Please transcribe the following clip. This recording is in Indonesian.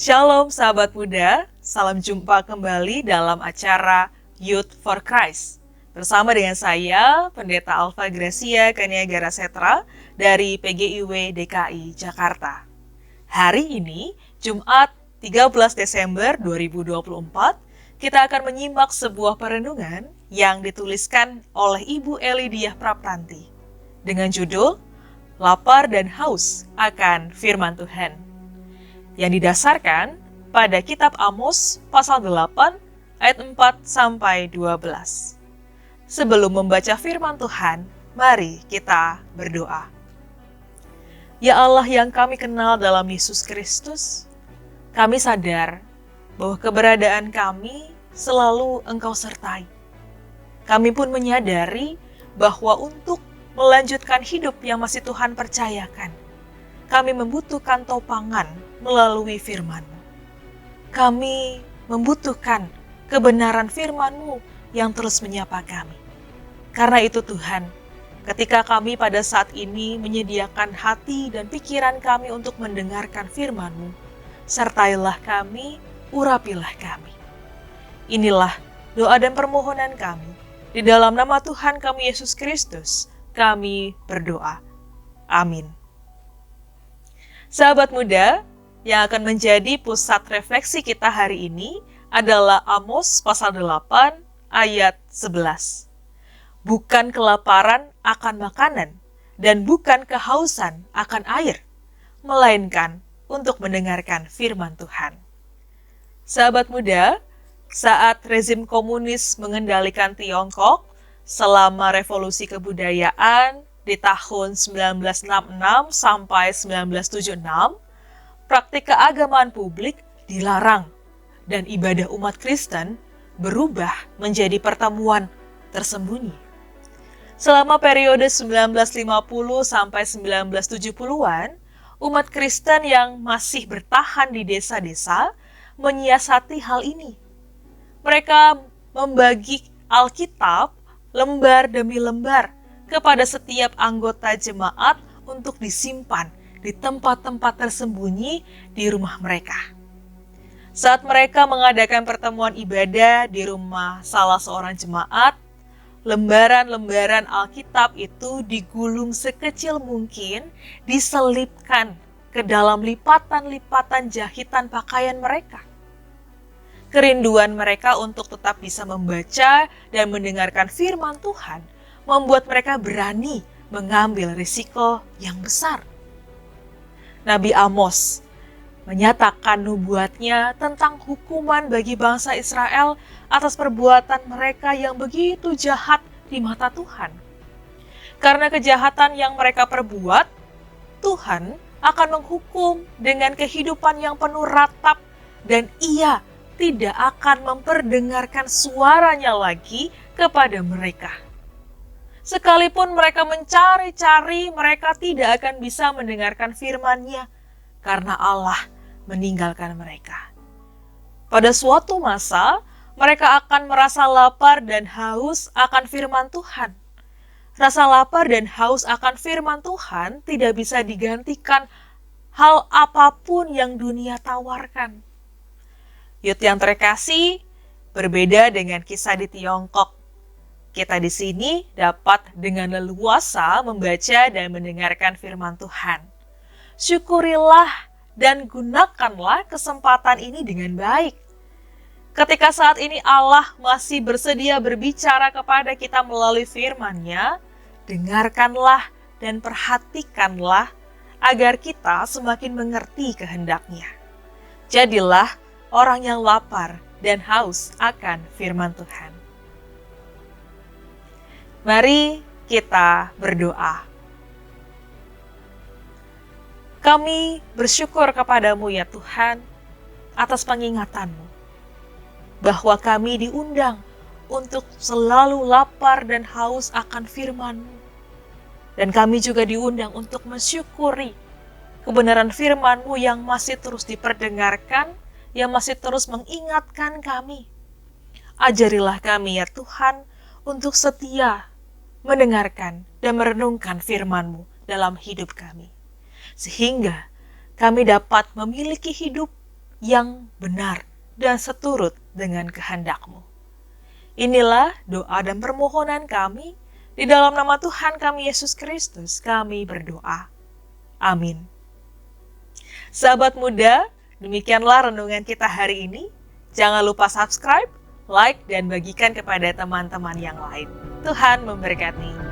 Shalom sahabat muda, salam jumpa kembali dalam acara Youth for Christ. Bersama dengan saya, Pendeta Alfa Gracia Kaniagara Setra dari PGIW DKI Jakarta. Hari ini, Jumat 13 Desember 2024, kita akan menyimak sebuah perenungan yang dituliskan oleh Ibu Elidiah Praptanti dengan judul Lapar dan Haus akan Firman Tuhan, yang didasarkan pada kitab Amos pasal 8 ayat 4 sampai 12. Sebelum membaca firman Tuhan, mari kita berdoa. Ya Allah yang kami kenal dalam Yesus Kristus, kami sadar bahwa keberadaan kami selalu Engkau sertai. Kami pun menyadari bahwa untuk melanjutkan hidup yang masih Tuhan percayakan, kami membutuhkan topangan melalui firman-Mu. Kami membutuhkan kebenaran firman-Mu yang terus menyapa kami. Karena itu Tuhan, ketika kami pada saat ini menyediakan hati dan pikiran kami untuk mendengarkan firman-Mu, sertailah kami, urapilah kami. Inilah doa dan permohonan kami. Di dalam nama Tuhan kami Yesus Kristus, kami berdoa. Amin. Sahabat muda, yang akan menjadi pusat refleksi kita hari ini adalah Amos pasal 8 ayat 11. Bukan kelaparan akan makanan dan bukan kehausan akan air, melainkan untuk mendengarkan firman Tuhan. Sahabat muda, saat rezim komunis mengendalikan Tiongkok selama revolusi kebudayaan di tahun 1966 sampai 1976, praktik keagamaan publik dilarang dan ibadah umat Kristen berubah menjadi pertemuan tersembunyi. Selama periode 1950 sampai 1970-an, umat Kristen yang masih bertahan di desa-desa menyiasati hal ini. Mereka membagi Alkitab lembar demi lembar kepada setiap anggota jemaat untuk disimpan di tempat-tempat tersembunyi di rumah mereka. Saat mereka mengadakan pertemuan ibadah di rumah salah seorang jemaat, lembaran-lembaran Alkitab itu digulung sekecil mungkin, diselipkan ke dalam lipatan-lipatan jahitan pakaian mereka. Kerinduan mereka untuk tetap bisa membaca dan mendengarkan firman Tuhan membuat mereka berani mengambil risiko yang besar. Nabi Amos menyatakan nubuatnya tentang hukuman bagi bangsa Israel atas perbuatan mereka yang begitu jahat di mata Tuhan. Karena kejahatan yang mereka perbuat, Tuhan akan menghukum dengan kehidupan yang penuh ratap dan Ia tidak akan memperdengarkan suaranya lagi kepada mereka. Sekalipun mereka mencari-cari, mereka tidak akan bisa mendengarkan firman-Nya karena Allah meninggalkan mereka. Pada suatu masa, mereka akan merasa lapar dan haus akan firman Tuhan. Rasa lapar dan haus akan firman Tuhan tidak bisa digantikan hal apapun yang dunia tawarkan. Youth yang terkasih, berbeda dengan kisah di Tiongkok. Kita di sini dapat dengan leluasa membaca dan mendengarkan firman Tuhan. Syukurilah dan gunakanlah kesempatan ini dengan baik. Ketika saat ini Allah masih bersedia berbicara kepada kita melalui firman-Nya, dengarkanlah dan perhatikanlah agar kita semakin mengerti kehendak-Nya. Jadilah orang yang lapar dan haus akan firman Tuhan. Mari kita berdoa. Kami bersyukur kepadamu ya Tuhan atas pengingatanmu bahwa kami diundang untuk selalu lapar dan haus akan firman-Mu. Dan kami juga diundang untuk mensyukuri kebenaran firman-Mu yang masih terus diperdengarkan, yang masih terus mengingatkan kami. Ajarilah kami ya Tuhan untuk setia mendengarkan dan merenungkan firman-Mu dalam hidup kami. Sehingga kami dapat memiliki hidup yang benar dan seturut dengan kehendak-Mu. Inilah doa dan permohonan kami, di dalam nama Tuhan kami Yesus Kristus kami berdoa. Amin. Sahabat muda, demikianlah renungan kita hari ini. Jangan lupa subscribe, like, dan bagikan kepada teman-teman yang lain. Tuhan memberkati.